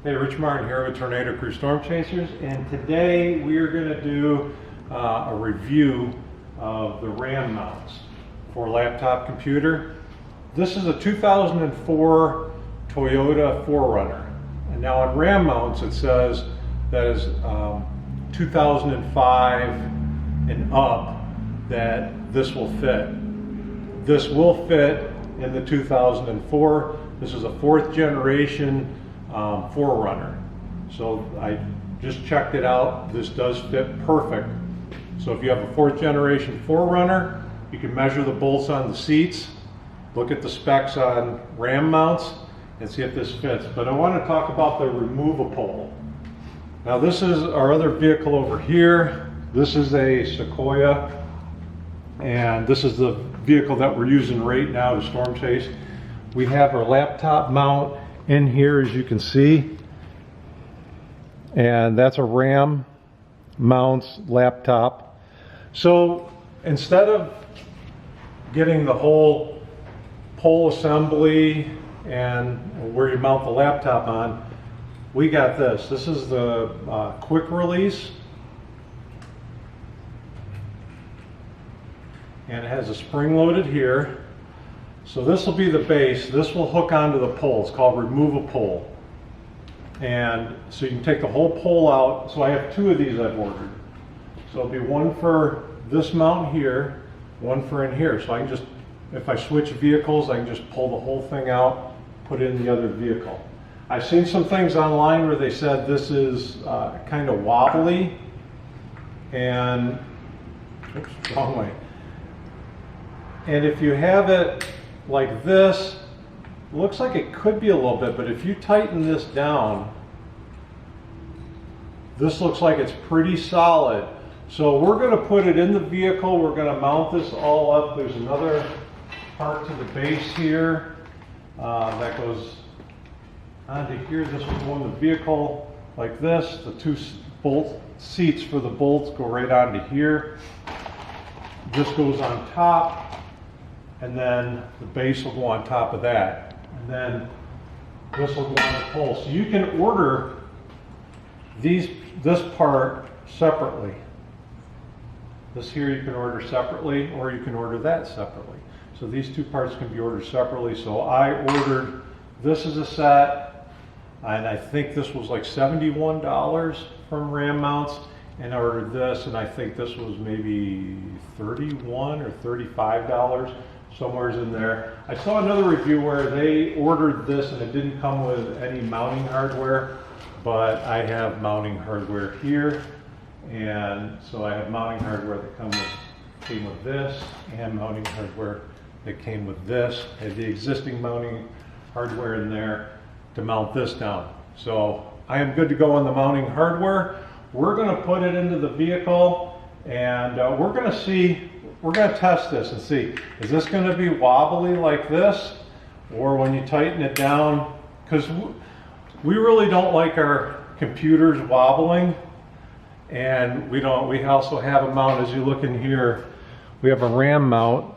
Hey, Rich Martin here with Tornado Crew Storm Chasers, and today we are going to do a review of the RAM mounts for a laptop computer. This is a 2004 Toyota 4RUNNER, and now on RAM mounts it says that is 2005 and up that this will fit. This will fit in the 2004. This is a 4th generation 4RUNNER. So I just checked it out. This does fit perfect. So if you have a 4th generation 4RUNNER, you can measure the bolts on the seats, look at the specs on RAM mounts, and see if this fits. But I want to talk about the removable. Now this is our other vehicle over here. This is a Sequoia, and this is the vehicle that we're using right now to storm chase. We have our laptop mount in here, as you can see, and that's a RAM mounts laptop. So instead of getting the whole pole assembly and where you mount the laptop on, we got this. This is the quick release, and it has a spring loaded here. So this will be the base. This will hook onto the pole. It's called remove a pole. And so you can take the whole pole out. So I have 2 of these I've ordered. So it'll be one for this mount here, one for in here. So I can just, if I switch vehicles, I can just pull the whole thing out, put it in the other vehicle. I've seen some things online where they said this is kind of wobbly, and, oops, wrong way. And if you have it like this, looks like it could be a little bit, but if you tighten this down, this looks like it's pretty solid. So we're going to put it in the vehicle. We're going to mount this all up. There's another part to the base here that goes onto here. This will go in the vehicle like this. The 2 bolt seats for the bolts go right onto here. This goes on top, and then the base will go on top of that, and then this will go on the pole. So you can order this part separately. This here you can order separately, or you can order that separately. So these 2 parts can be ordered separately. So I ordered this as a set, and I think this was like $71 from RAM mounts, and I ordered this, and I think this was maybe $31 or $35. Somewhere's in there. I saw another review where they ordered this and it didn't come with any mounting hardware, but I have mounting hardware here, and so I have mounting hardware that came with this, and mounting hardware that came with this. I had the existing mounting hardware in there to mount this down. So I am good to go on the mounting hardware. We're going to put it into the vehicle, and we're going to test this and see, is this going to be wobbly like this, or when you tighten it down, because we really don't like our computers wobbling, and we also have a mount, as you look in here, we have a RAM mount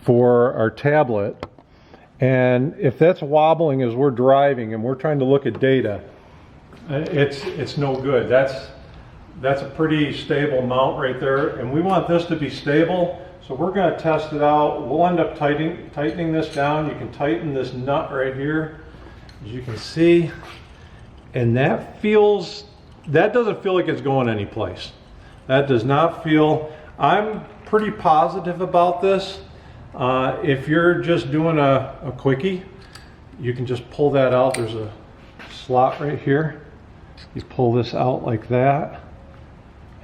for our tablet, and if that's wobbling as we're driving and we're trying to look at data, it's no good. That's a pretty stable mount right there, and we want this to be stable. So we're going to test it out. We'll end up tightening this down. You can tighten this nut right here, as you can see, and that doesn't feel like it's going anyplace. That does not feel. I'm pretty positive about this. If you're just doing a quickie, you can just pull that out. There's a slot right here. You pull this out like that,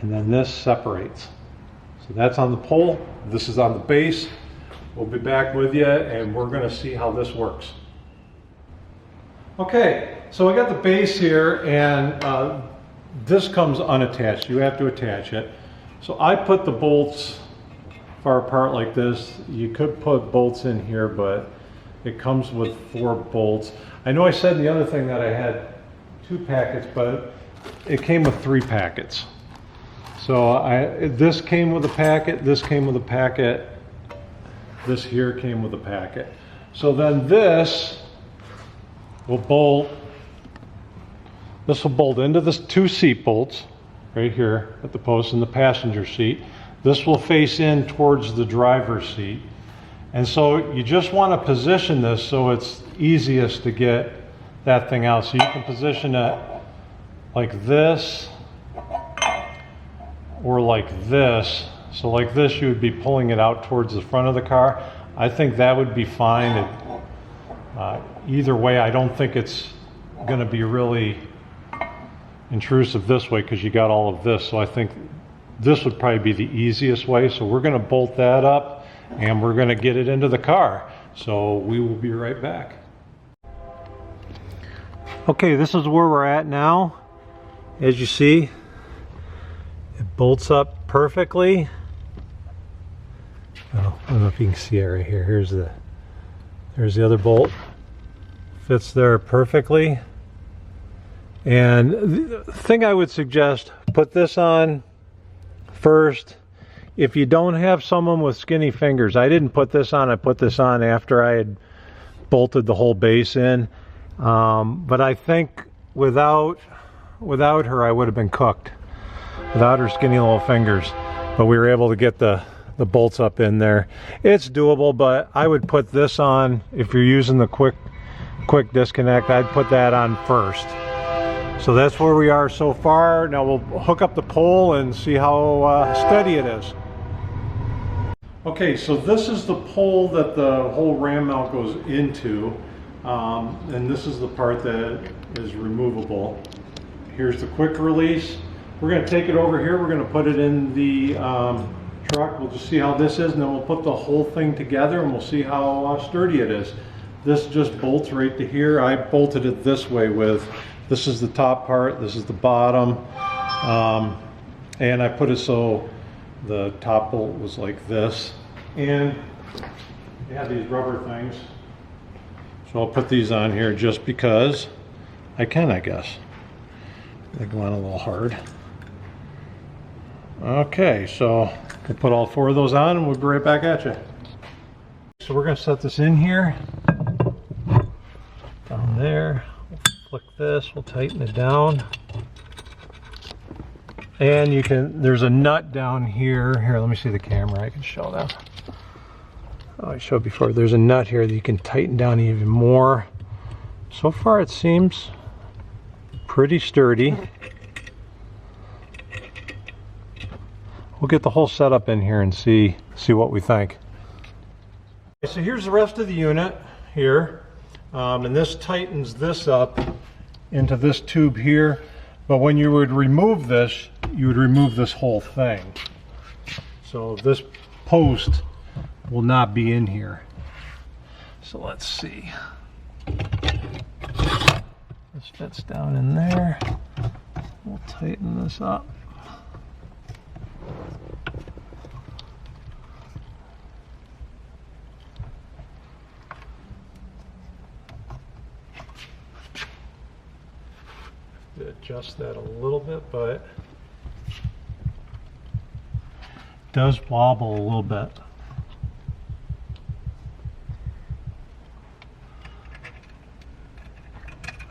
and then this separates. So that's on the pole, this is on the base. We'll be back with you, and we're going to see how this works. Okay, so I got the base here, and this comes unattached. You have to attach it. So I put the bolts far apart like this. You could put bolts in here, but it comes with 4 bolts. I know I said in the other thing that I had 2 packets, but it came with 3 packets. So this came with a packet, this came with a packet, this here came with a packet. So then this will bolt This will bolt into the two seat bolts right here at the post in the passenger seat. This will face in towards the driver's seat. And so you just want to position this so it's easiest to get that thing out. So you can position it like this or like this. So like this, you would be pulling it out towards the front of the car. I think that would be fine. Either way, I don't think it's going to be really intrusive this way because you got all of this. So I think this would probably be the easiest way. So we're going to bolt that up and we're going to get it into the car. So we will be right back. Okay, this is where we're at now. As you see, it bolts up perfectly. Oh, I don't know if you can see it right here. There's the other bolt. Fits there perfectly. And the thing I would suggest, put this on first. If you don't have someone with skinny fingers, I didn't put this on. I put this on after I had bolted the whole base in. But I think without her, I would have been cooked. Without her skinny little fingers. But we were able to get the bolts up in there. It's doable, but I would put this on. If you're using the quick disconnect, I'd put that on first. So that's where we are so far. Now we'll hook up the pole and see how steady it is. Okay, so this is the pole that the whole ram mount goes into. And this is the part that is removable. Here's the quick release. We're going to take it over here. We're going to put it in the truck. We'll just see how this is, and then we'll put the whole thing together and we'll see how sturdy it is. This just bolts right to here. I bolted it this way with, this is the top part, this is the bottom, and I put it so the top bolt was like this. And you have these rubber things. So I'll put these on here just because I can, I guess. They go on a little hard. Okay, so we'll put all four of those on and we'll be right back at you. So we're going to set this in here. Down there. We'll flick this, we'll tighten it down. And you can, there's a nut down here. Here, let me see the camera, I can show that. Oh, I showed before. There's a nut here that you can tighten down even more. So far it seems pretty sturdy. We'll get the whole setup in here and see what we think. So here's the rest of the unit here. And this tightens this up into this tube here. But when you would remove this, you would remove this whole thing. So this post will not be in here. So let's see. This fits down in there. We'll tighten this up. Adjust that a little bit, but it does wobble a little bit.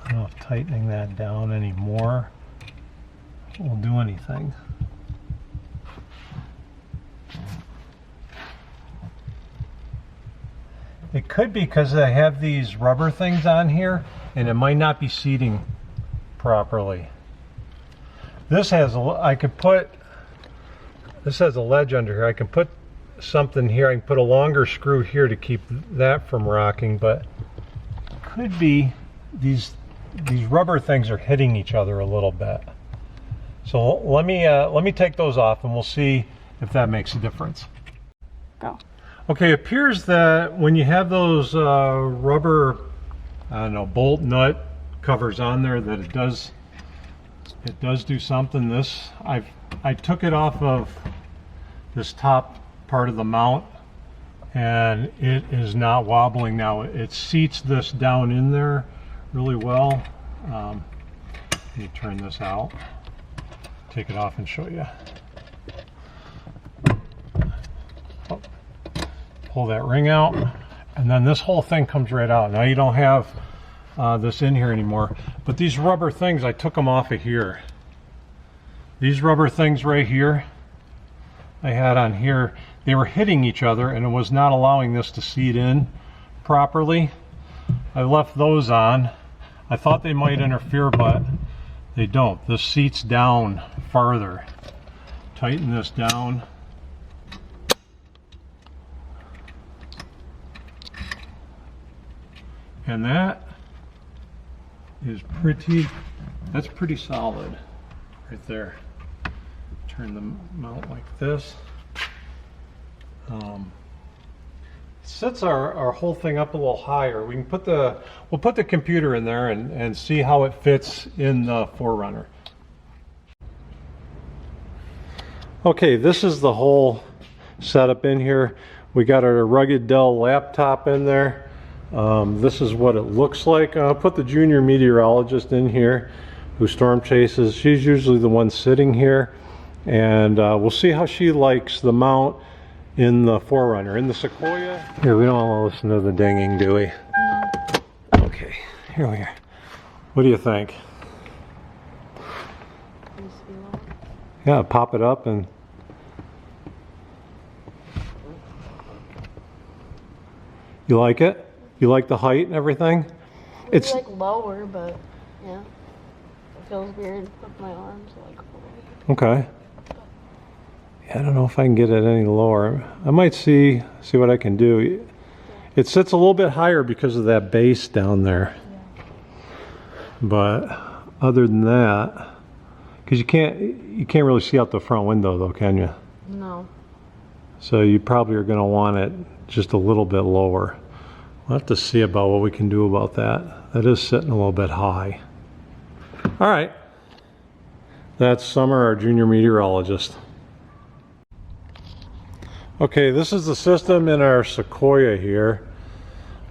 I don't know if tightening that down anymore will do anything. It could be because I have these rubber things on here and it might not be seating properly. This has this has a ledge under here. I can put something here. I can put a longer screw here to keep that from rocking, but it could be these rubber things are hitting each other a little bit. So let me take those off and we'll see if that makes a difference. Go. Okay, it appears that when you have those rubber, I don't know, bolt nut covers on there, that it does do something. This I took it off of this top part of the mount and it is not wobbling now. It seats this down in there really well. Let me turn this out, take it off and show you. Pull that ring out and then this whole thing comes right out. Now you don't have this in here anymore. But these rubber things, I took them off of here. These rubber things right here, I had on here, they were hitting each other and it was not allowing this to seat in properly. I left those on. I thought they might interfere, but they don't. This seats down farther. Tighten this down. And that is that's pretty solid right there. Turn the mount like this. Sets our whole thing up a little higher. We can we'll put the computer in there and see how it fits in the 4Runner. Okay, this is the whole setup in here. We got our rugged Dell laptop in there. This is what it looks like. I'll put the junior meteorologist in here who storm chases. She's usually the one sitting here, and we'll see how she likes the mount in the 4Runner. In the Sequoia, here, we don't want to listen to the dinging, do we? No. Okay, here we are. What do you think? Yeah, pop it up and you like it? You like the height and everything? It's like lower, but yeah, it feels weird with my arms like over. Okay. Yeah, I don't know if I can get it any lower. I might see what I can do. It sits a little bit higher because of that base down there. Yeah. But other than that, because you can't really see out the front window though, can you? No. So you probably are going to want it just a little bit lower. We'll have to see about what we can do about that. That is sitting a little bit high. All right. That's Summer, our junior meteorologist. Okay, this is the system in our Sequoia here.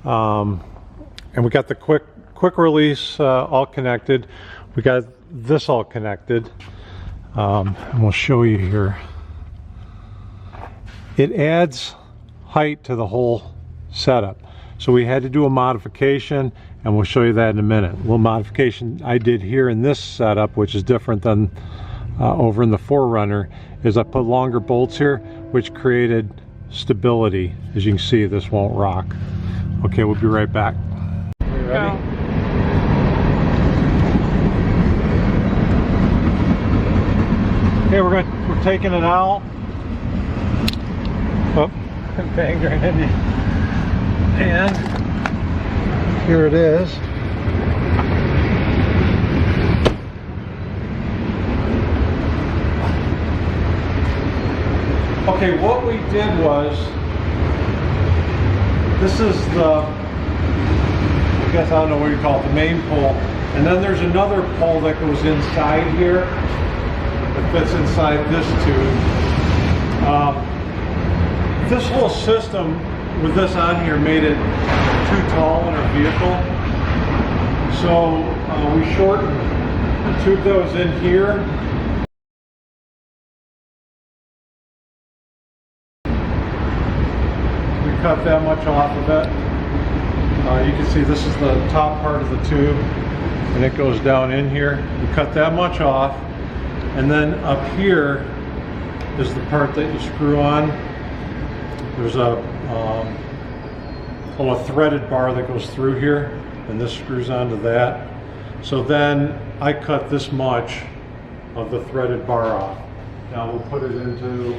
And we got the quick release all connected. We got this all connected. And we'll show you here. It adds height to the whole setup. So we had to do a modification, and we'll show you that in a minute. A little modification I did here in this setup, which is different than over in the 4Runner, is I put longer bolts here, which created stability. As you can see, this won't rock. Okay, we'll be right back. Are you ready? Go. Okay, we're taking it out. Oh, banged her in it. And here it is. Okay, what we did was, this is the, I guess I don't know what you call it, the main pole. And then there's another pole that goes inside here, that fits inside this tube. This whole system with this on here made it too tall in our vehicle. So we shortened the tube that was in here. We cut that much off of it. You can see this is the top part of the tube, and it goes down in here. We cut that much off, and then up here is the part that you screw on. There's a threaded bar that goes through here, and this screws onto that. So then I cut this much of the threaded bar off. Now we'll put it into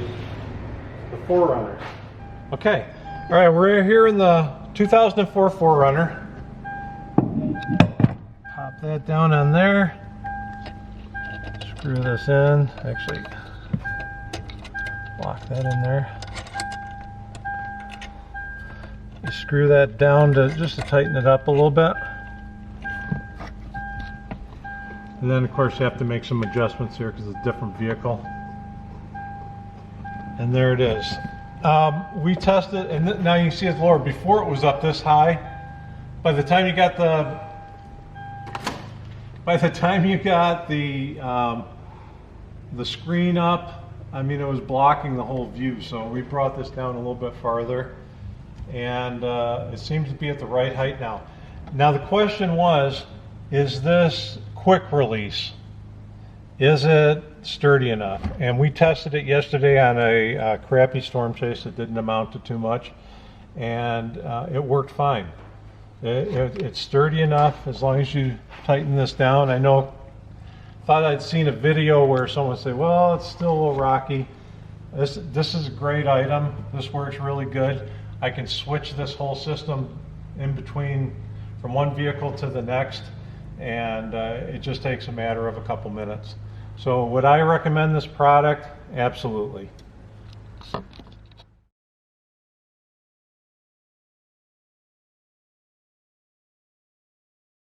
the 4Runner. Okay, all right, we're here in the 2004 4Runner. Pop that down on there. Screw this in. Actually, lock that in there. You screw that down just to tighten it up a little bit. And then of course you have to make some adjustments here because it's a different vehicle. And there it is. We tested, and now you can see it's lower. Before it was up this high. By the time you got the screen up, I mean, it was blocking the whole view. So we brought this down a little bit farther, and it seems to be at the right height now. Now the question was, is this quick release? Is it sturdy enough? And we tested it yesterday on a crappy storm chase that didn't amount to too much, and it worked fine. It's sturdy enough as long as you tighten this down. I thought I'd seen a video where someone said, well, it's still a little rocky. This is a great item. This works really good. I can switch this whole system in between from one vehicle to the next, and it just takes a matter of a couple minutes. So would I recommend this product? Absolutely.